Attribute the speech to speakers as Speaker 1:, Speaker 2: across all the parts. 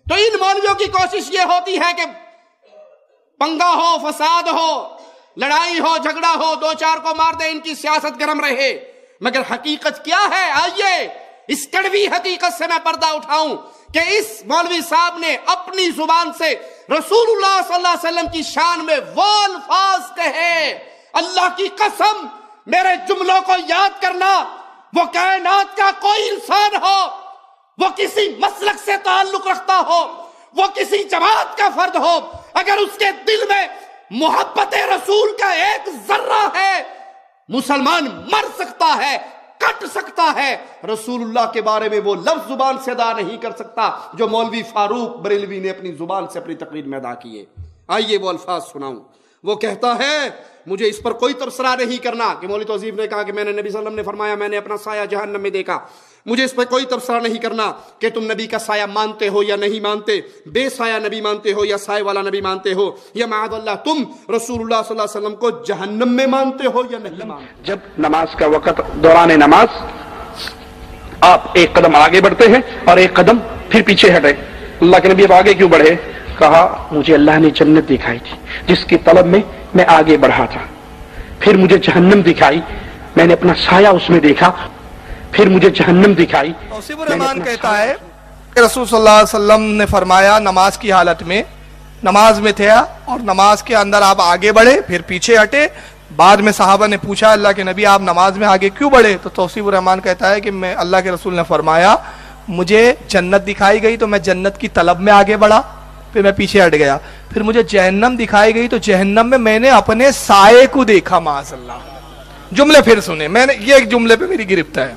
Speaker 1: تو ان مولویوں کی کوشش یہ ہوتی ہے کہ پنگا ہو، فساد ہو، لڑائی ہو، جھگڑا ہو، دو چار کو مار دے، ان کی سیاست گرم رہے۔ مگر حقیقت کیا ہے؟ آئیے اس کڑوی حقیقت سے میں پردہ اٹھاؤں کہ اس مولوی صاحب نے اپنی زبان سے رسول اللہ صلی اللہ علیہ وسلم کی شان میں وہ الفاظ کہے، اللہ کی قسم میرے جملوں کو یاد کرنا، وہ کائنات کا کوئی انسان ہو، وہ کسی مسلک سے تعلق رکھتا ہو، وہ کسی جماعت کا فرد ہو، اگر اس کے دل میں محبت رسول کا ایک ذرہ ہے، مسلمان مر سکتا ہے، کٹ سکتا ہے، رسول اللہ کے بارے میں وہ لفظ زبان سے ادا نہیں کر سکتا جو مولوی فاروق بریلوی نے اپنی زبان سے اپنی تقریر میں ادا کیے۔ آئیے وہ الفاظ سناؤں۔ وہ کہتا ہے مجھے اس پر کوئی تبصرہ نہیں کرنا کہ مولوی توصیف نے کہا کہ میں نے نبی صلی اللہ علیہ وسلم نے فرمایا میں نے اپنا سایہ جہنم میں دیکھا، مجھے اس پر کوئی تبصرہ نہیں کرنا کہ تم نبی کا سایہ مانتے ہو یا نہیں مانتے، بے سایہ نبی مانتے ہو یا سایہ والا نبی مانتے ہو، یا معاذ اللہ تم رسول اللہ صلی اللہ علیہ وسلم کو جہنم میں مانتے ہو یا نہیں مانتے۔
Speaker 2: جب نماز کا وقت دوران نماز آپ ایک قدم آگے بڑھتے ہیں اور ایک قدم پھر پیچھے ہٹے، اللہ کے نبی اب آگے کیوں بڑھے؟ کہا مجھے اللہ نے جنت دکھائی تھی جس کی طلب میں آگے بڑھا تھا، پھر مجھے جہنم دکھائی، میں نے اپنا سایہ اس میں دیکھا، پھر مجھے جہنم دکھائی۔
Speaker 3: توصیف الرحمان کہتا ہے کہ رسول صلی اللہ علیہ وسلم نے فرمایا نماز کی حالت میں، نماز میں تھے اور نماز کے اندر آپ آگے بڑھے پھر پیچھے ہٹے۔ بعد میں صحابہ نے پوچھا اللہ کے نبی آپ نماز میں آگے کیوں بڑھے؟ تو توصیف الرحمان کہتا ہے کہ میں اللہ کے رسول نے فرمایا مجھے جنت دکھائی گئی تو میں جنت کی طلب میں آگے بڑھا، پھر میں پیچھے ہٹ گیا، پھر مجھے جہنم دکھائی گئی تو جہنم میں نے اپنے سائے کو دیکھا۔ معاذ اللہ، جملے پھر سنیں، میں نے یہ ایک جملے پہ میری گرفت ہے۔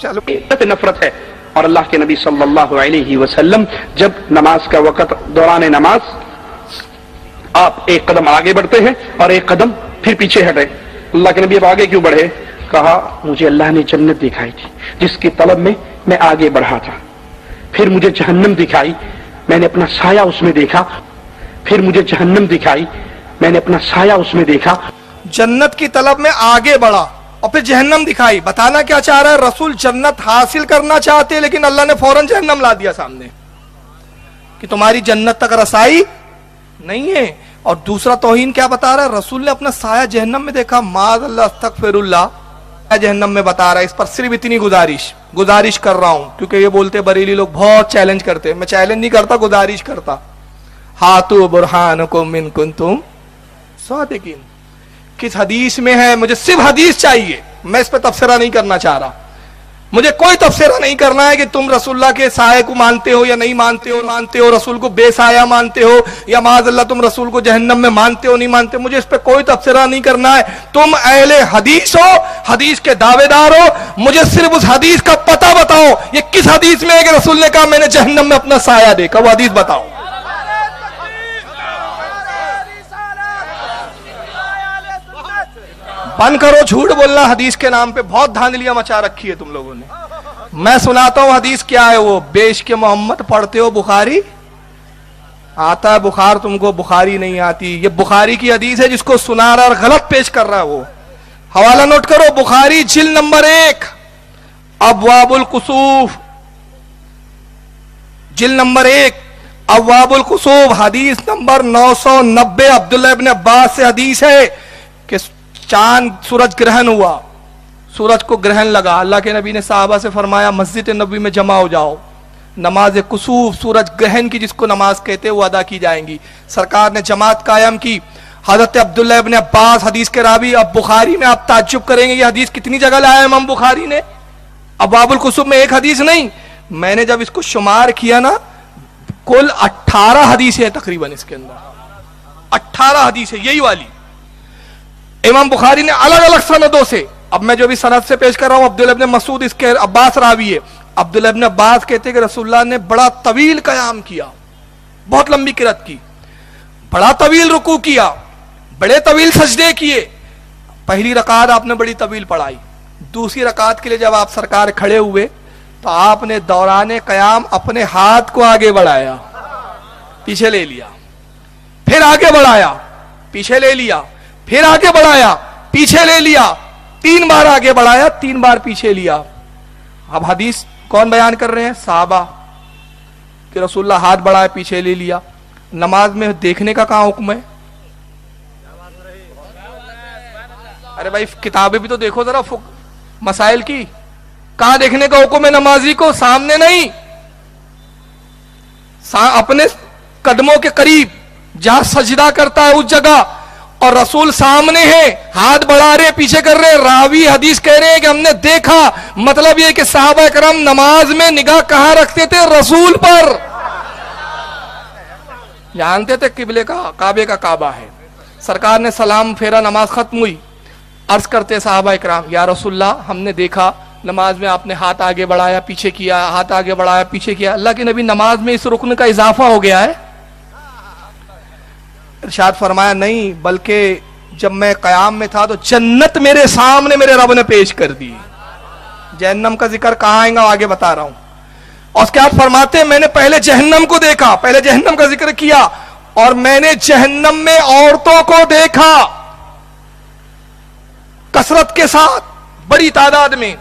Speaker 3: چلو
Speaker 2: نفرت ہے۔ اور اللہ کے نبی صلی اللہ علیہ وسلم جب نماز کا وقت دوران نماز آپ ایک قدم آگے بڑھتے ہیں اور ایک قدم پھر پیچھے ہٹے، اللہ کے نبی اب آگے کیوں بڑھے؟ کہا مجھے اللہ نے جنت دکھائی تھی جس کی طلب میں آگے بڑھا تھا، پھر مجھے جہنم دکھائی، میں نے اپنا سایہ اس میں دیکھا، پھر مجھے جہنم دکھائی، میں نے اپنا سایہ اس میں دیکھا۔
Speaker 3: جنت کی طلب میں آگے بڑھا اور پھر جہنم دکھائی۔ بتانا کیا چاہ رہا ہے؟ رسول جنت حاصل کرنا چاہتے لیکن اللہ نے فوراً جہنم لا دیا سامنے کہ تمہاری جنت تک رسائی نہیں ہے۔ اور دوسرا توہین کیا بتا رہا ہے؟ رسول نے اپنا سایہ جہنم میں دیکھا۔ معاذ اللہ، استغفر اللہ، جہنم میں بتا رہا ہے۔ اس پر صرف اتنی گزارش کر رہا ہوں کیونکہ یہ بولتے بریلی لوگ بہت چیلنج کرتے، میں چیلنج نہیں کرتا، گزارش کرتا۔ ہاتھو برہانکم ان کنتم صادقین، کس حدیث میں ہے؟ مجھے صرف حدیث چاہیے، میں اس پہ تبصرہ نہیں کرنا چاہ رہا۔ مجھے کوئی تبصرہ نہیں کرنا ہے کہ تم رسول اللہ کے سائے کو مانتے ہو یا نہیں مانتے ہو، رسول کو بے سایہ مانتے ہو یا معاذ اللہ تم رسول کو جہنم میں مانتے ہو نہیں مانتے، مجھے اس پہ کوئی تبصرہ نہیں کرنا ہے۔ تم اہل حدیث ہو، حدیث کے دعوے دار ہو، مجھے صرف اس حدیث کا پتہ بتاؤ، یہ کس حدیث میں ہے کہ رسول نے کہا میں نے جہنم میں اپنا سایہ دیکھا؟ وہ حدیث بتاؤ۔ بند کرو جھوٹ بولنا حدیث کے نام پہ، بہت دھاندلیاں مچا رکھی ہے تم لوگوں نے۔ میں سناتا ہوں حدیث کیا ہے وہ۔ بیش کے محمد پڑھتے ہو بخاری؟ آتا ہے بخار، تم کو بخاری نہیں آتی۔ یہ بخاری کی حدیث ہے جس کو سنا رہا اور غلط پیش کر رہا ہے وہ۔ حوالہ نوٹ کرو، بخاری جلد نمبر 1 ابواب الکسوف، جلد نمبر 1 ابواب الکسوف، حدیث نمبر 990۔ عبداللہ ابن عباس سے حدیث ہے کہ چاند سورج گرہن ہوا، سورج کو گرہن لگا، اللہ کے نبی نے صحابہ سے فرمایا مسجد نبوی میں جمع ہو جاؤ، نماز کسوف سورج گرہن کی جس کو نماز کہتے ہیں وہ ادا کی جائیں گی۔ سرکار نے جماعت قائم کی۔ حضرت عبداللہ ابن عباس حدیث کے راوی، اب بخاری میں آپ تعجب کریں گے یہ حدیث کتنی جگہ لایا امام بخاری نے؟ ابواب الکسوف میں ایک حدیث نہیں، میں نے جب اس کو شمار کیا نا کل 18 حدیث ہے تقریباً، اس کے اندر 18 حدیث ہے یہی والی۔ امام بخاری نے الگ الگ سندوں سے، اب میں جو بھی سند سے پیش کر رہا ہوں عبداللہ ابن مسعود اس کے عباس راوی ہے۔ عبداللہ ابن عباس کہتے ہیں کہ رسول اللہ نے بڑا طویل قیام کیا، بہت لمبی قرات کی، بڑا طویل رکوع کیا، بڑے طویل سجدے کیے۔ پہلی رکعت آپ نے بڑی طویل پڑھائی، دوسری رکعت کے لیے جب آپ سرکار کھڑے ہوئے تو آپ نے دوران قیام اپنے ہاتھ کو آگے بڑھایا، پیچھے لے لیا، پھر آگے بڑھایا، پیچھے لے لیا، پھر آگے بڑھایا، پیچھے لے لیا، 3 بار آگے بڑھایا، 3 بار پیچھے لیا۔ اب حدیث کون بیان کر رہے ہیں؟ صحابہ۔ کہ رسول اللہ ہاتھ بڑھائے پیچھے لے لیا. نماز میں دیکھنے کا کہاں حکم ہے؟ ارے بھائی کتابیں بھی تو دیکھو ذرا مسائل کی. کہاں دیکھنے کا حکم ہے نمازی کو؟ سامنے نہیں، اپنے قدموں کے قریب جہاں سجدہ کرتا ہے اس جگہ، اور رسول سامنے ہے، ہاتھ بڑھا رہے پیچھے کر رہے. راوی حدیث کہہ رہے ہیں کہ ہم نے دیکھا. مطلب یہ کہ صحابہ کرام نماز میں نگاہ کہاں رکھتے تھے؟ رسول پر. جانتے تھے قبلے کا کعبے کا کعبہ ہے. سرکار نے سلام پھیرا، نماز ختم ہوئی. عرض کرتے صحابہ کرام یا رسول اللہ ہم نے دیکھا نماز میں آپ نے ہاتھ آگے بڑھایا پیچھے کیا، ہاتھ آگے بڑھایا پیچھے کیا. اللہ کے نبی نماز میں اس رکن کا اضافہ ہو گیا ہے؟ ارشاد فرمایا نہیں، بلکہ جب میں قیام میں تھا تو جنت میرے سامنے میرے رب نے پیش کر دی. جہنم کا ذکر کہاں آئے گا آگے بتا رہا ہوں. اور اس کے بعد فرماتے ہیں میں نے پہلے جہنم کو دیکھا، پہلے جہنم کا ذکر کیا، اور میں نے جہنم میں عورتوں کو دیکھا کثرت کے ساتھ، بڑی تعداد میں.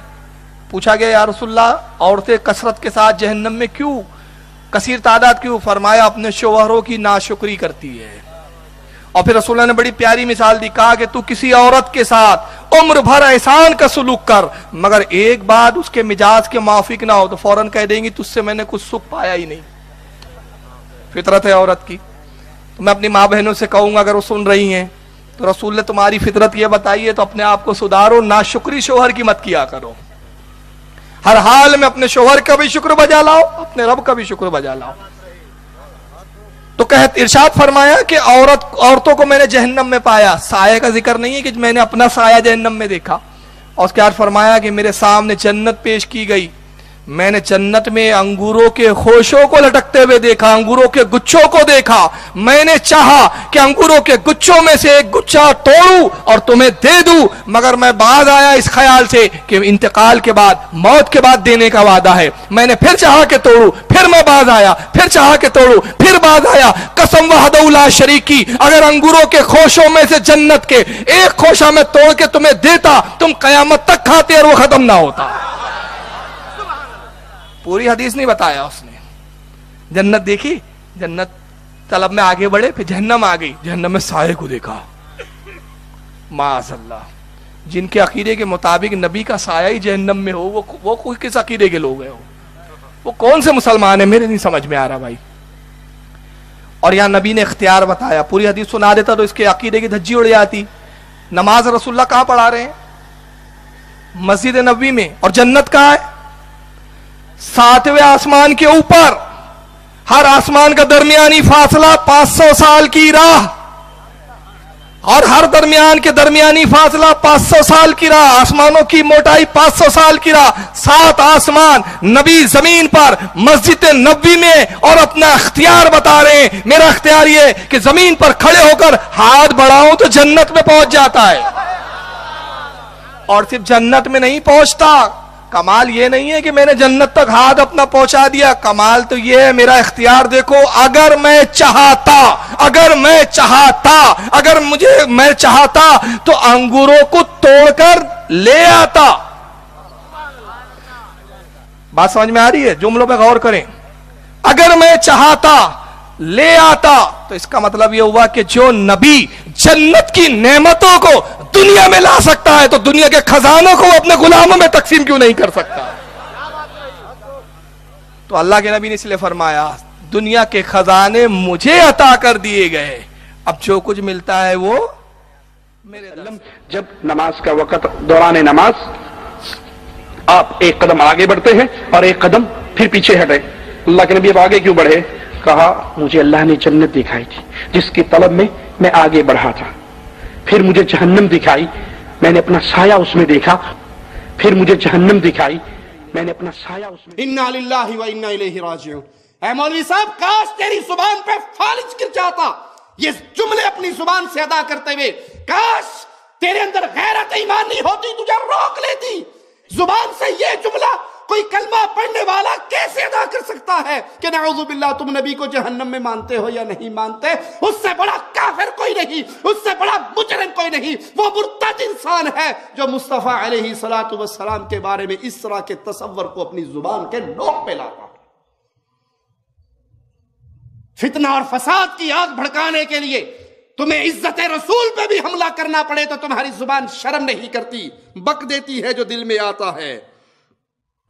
Speaker 3: پوچھا گیا یا رسول اللہ عورتیں کثرت کے ساتھ جہنم میں کیوں، کثیر تعداد کیوں؟ فرمایا اپنے شوہروں کی ناشکری کرتی ہے. اور پھر رسول اللہ نے بڑی پیاری مثال دی، کہا کہ تو کسی عورت کے ساتھ عمر بھر احسان کا سلوک کر، مگر ایک بات اس کے مزاج کے موافق نہ ہو تو فوراً کہہ دیں گی تجھ سے میں نے کچھ سکھ پایا ہی نہیں. فطرت ہے عورت کی. تو میں اپنی ماں بہنوں سے کہوں گا اگر وہ سن رہی ہیں تو رسول نے تمہاری فطرت یہ بتائی ہے تو اپنے آپ کو سدھارو، ناشکری شوہر کی مت کیا کرو. ہر حال میں اپنے شوہر کا بھی شکر بجا لاؤ، اپنے رب کا بھی شکر بجا لاؤ. تو ارشاد فرمایا کہ عورتوں کو میں نے جہنم میں پایا. سایہ کا ذکر نہیں ہے کہ میں نے اپنا سایہ جہنم میں دیکھا. اور اس کے بعد فرمایا کہ میرے سامنے جنت پیش کی گئی. میں نے جنت میں انگوروں کے خوشوں کو لٹکتے ہوئے دیکھا، انگوروں کے گچھوں کو دیکھا. میں نے چاہا کہ انگوروں کے گچھوں میں سے ایک گچھا توڑوں اور تمہیں دے دوں، مگر میں باز آیا اس خیال سے کہ انتقال کے بعد، موت کے بعد دینے کا وعدہ ہے. میں نے پھر چاہا کہ توڑوں، پھر میں باز آیا، پھر چاہا کہ توڑوں، پھر باز آیا. قسم وحدہ لا شریک کی، اگر انگوروں کے خوشوں میں سے جنت کے ایک خوشہ میں توڑ کے تمہیں دیتا تم قیامت تک کھاتے اور وہ ختم نہ ہوتا. پوری حدیث نہیں بتایا اس نے. جنت دیکھی، جنت طلب میں آگے بڑھے، پھر جہنم آ گئی. جہنم میں سائے کو دیکھا. معاذ اللہ، جن کے عقیدے کے مطابق نبی کا سایہ ہی جہنم میں ہو وہ کس عقیدے کے لوگ ہیں؟ وہ کون سے مسلمان ہیں؟ میرے نہیں سمجھ میں آ رہا بھائی. اور یہاں نبی نے اختیار بتایا. پوری حدیث سنا دیتا تو اس کے عقیدے کی دھجی اڑ جاتی. نماز رسول اللہ کہاں پڑھا رہے ہیں؟ مسجد نبوی میں. اور جنت کہاں ہے؟ 7ویں آسمان کے اوپر. ہر آسمان کا درمیانی فاصلہ 500 سال کی راہ، اور ہر درمیان کے درمیانی فاصلہ 500 سال کی راہ. آسمانوں کی موٹائی 500 سال کی راہ. 7 آسمان. نبی زمین پر مسجد نبوی میں اور اپنا اختیار بتا رہے ہیں. میرا اختیار یہ کہ زمین پر کھڑے ہو کر ہاتھ بڑھاؤں تو جنت میں پہنچ جاتا ہے. اور صرف جنت میں نہیں پہنچتا. کمال یہ نہیں ہے کہ میں نے جنت تک ہاتھ اپنا پہنچا دیا. کمال تو یہ ہے میرا اختیار دیکھو. اگر میں چاہتا تو انگوروں کو توڑ کر لے آتا. بات سمجھ میں آ رہی ہے؟ جملوں پہ غور کریں. اگر میں چاہتا لے آتا تو اس کا مطلب یہ ہوا کہ جو نبی جنت کی نعمتوں کو دنیا میں لا سکتا ہے تو دنیا کے خزانوں کو اپنے غلاموں میں تقسیم کیوں نہیں کر سکتا؟ تو اللہ کے نبی نے اس لیے فرمایا دنیا کے خزانے مجھے عطا کر دیے گئے، اب جو کچھ ملتا ہے وہ میرے.
Speaker 2: جب نماز کا وقت دوران نماز آپ ایک قدم آگے بڑھتے ہیں اور ایک قدم پھر پیچھے ہٹے. اللہ کے نبی اب آگے کیوں بڑھے؟ کہا مجھے اللہ نے جنت دکھائی تھی جس کی طلب میں آگے بڑھا تھا. پھر مجھے جہنم دکھائی، میں نے اپنا سایہ اس میں دیکھا. پھر مجھے جہنم دکھائی، میں نے اپنا سایہ اس میں.
Speaker 1: انا للہ و انا الیہ راجعون. اے مولوی صاحب کاش تیری زبان پہ فالج گر جاتا یہ جملے اپنی زبان سے ادا کرتے ہوئے. کاش تیرے اندر غیرت ایمانی ہوتی، تجھے روک لیتی. زبان سے یہ جملہ کوئی کلمہ پڑھنے والا کیسے ادا کر سکتا ہے کہ نعوذ باللہ تم نبی کو جہنم میں مانتے ہو یا نہیں مانتے؟ اس سے بڑا کافر کوئی نہیں، اس سے بڑا مجرم کوئی نہیں. وہ مرتد انسان ہے جو مصطفیٰ علیہ السلام کے بارے میں اس طرح کے تصور کو اپنی زبان کے نوک پہ لاتا. فتنہ اور فساد کی آگ بھڑکانے کے لیے تمہیں عزت رسول پہ بھی حملہ کرنا پڑے تو تمہاری زبان شرم نہیں کرتی، بک دیتی ہے جو دل میں آتا ہے۔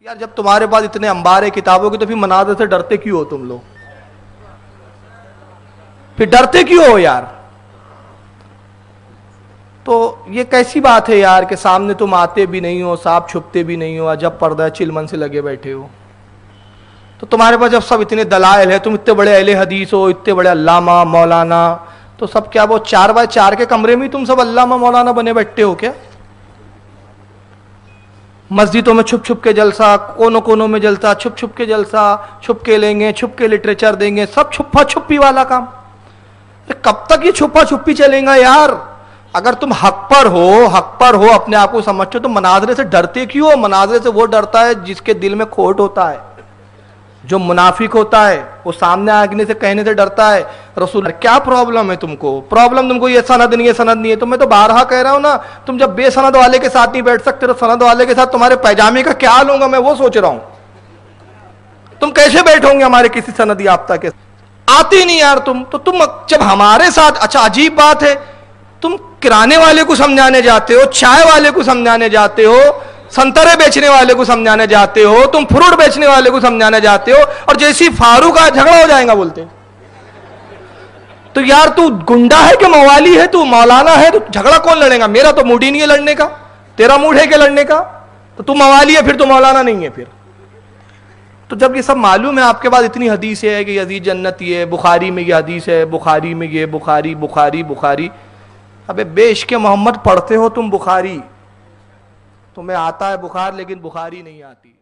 Speaker 3: یار جب تمہارے پاس اتنے انبار ہے کتابوں کی تو پھر مناظر سے ڈرتے کیوں ہو تم لوگ؟ پھر ڈرتے کیوں ہو یار؟ تو یہ کیسی بات ہے یار کہ سامنے تم آتے بھی نہیں ہو، صاحب چھپتے بھی نہیں ہو، جب پردہ چلمن سے لگے بیٹھے ہو؟ تو تمہارے پاس جب سب اتنے دلائل ہے، تم اتنے بڑے اہل حدیث ہو، اتنے بڑے علامہ مولانا، تو سب کیا وہ 4x4 کے کمرے میں تم سب علامہ مولانا بنے بیٹھتے ہو کیا؟ مسجدوں میں چھپ چھپ کے جلسہ، کونوں کونوں میں جلسہ، چھپ چھپ کے جلسہ، چھپ کے لیں گے، چھپ کے لٹریچر دیں گے، سب چھپا چھپی والا کام۔ کب تک یہ چھپا چھپی چلیں گا یار؟ اگر تم حق پر ہو اپنے آپ کو سمجھو تو مناظرے سے ڈرتے کیوں ہو؟ مناظرے سے وہ ڈرتا ہے جس کے دل میں کھوٹ ہوتا ہے، جو منافق ہوتا ہے وہ سامنے آگنے سے کہنے سے ڈرتا ہے۔ رسول کیا پرابلم ہے تم کو؟ پرابلم تم کو یہ سند نہیں ہے، سند نہیں ہے، تو میں تو بارہا کہہ رہا ہوں نا، تم جب بے سند والے کے ساتھ نہیں بیٹھ سکتے تو سند والے کے ساتھ تمہارے پیجامے کا کیا حال ہوگا میں وہ سوچ رہا ہوں۔ تم کیسے بیٹھو گے ہمارے کسی سند یافتہ کے؟ آتی نہیں یار تم تو، تم جب ہمارے ساتھ، اچھا عجیب بات ہے، تم کرانے والے کو سمجھانے جاتے ہو، چائے والے کو سمجھانے جاتے ہو، سنترے بیچنے والے کو سمجھانے جاتے ہو، تم فروٹ بیچنے والے کو سمجھانے جاتے ہو، اور جیسی فاروق کا جھگڑا ہو جائے گا بولتے ہیں۔ تو یار تو گنڈا ہے کہ موالی ہے؟ تو مولانا ہے تو جھگڑا کون لڑے گا؟ میرا تو موڈ ہی نہیں ہے لڑنے کا، تیرا موڈ ہے کہ لڑنے کا؟ تو تم موالی ہے پھر تو مولانا نہیں ہے پھر۔ تو جب یہ سب معلوم ہے، آپ کے پاس اتنی حدیث ہے کہ یزید جنتی ہے، بخاری میں یہ حدیث ہے، بخاری میں یہ، بخاری، ابے بے عشق محمد پڑھتے ہو تم بخاری، تمہیں آتا ہے بخار لیکن بخاری نہیں آتی۔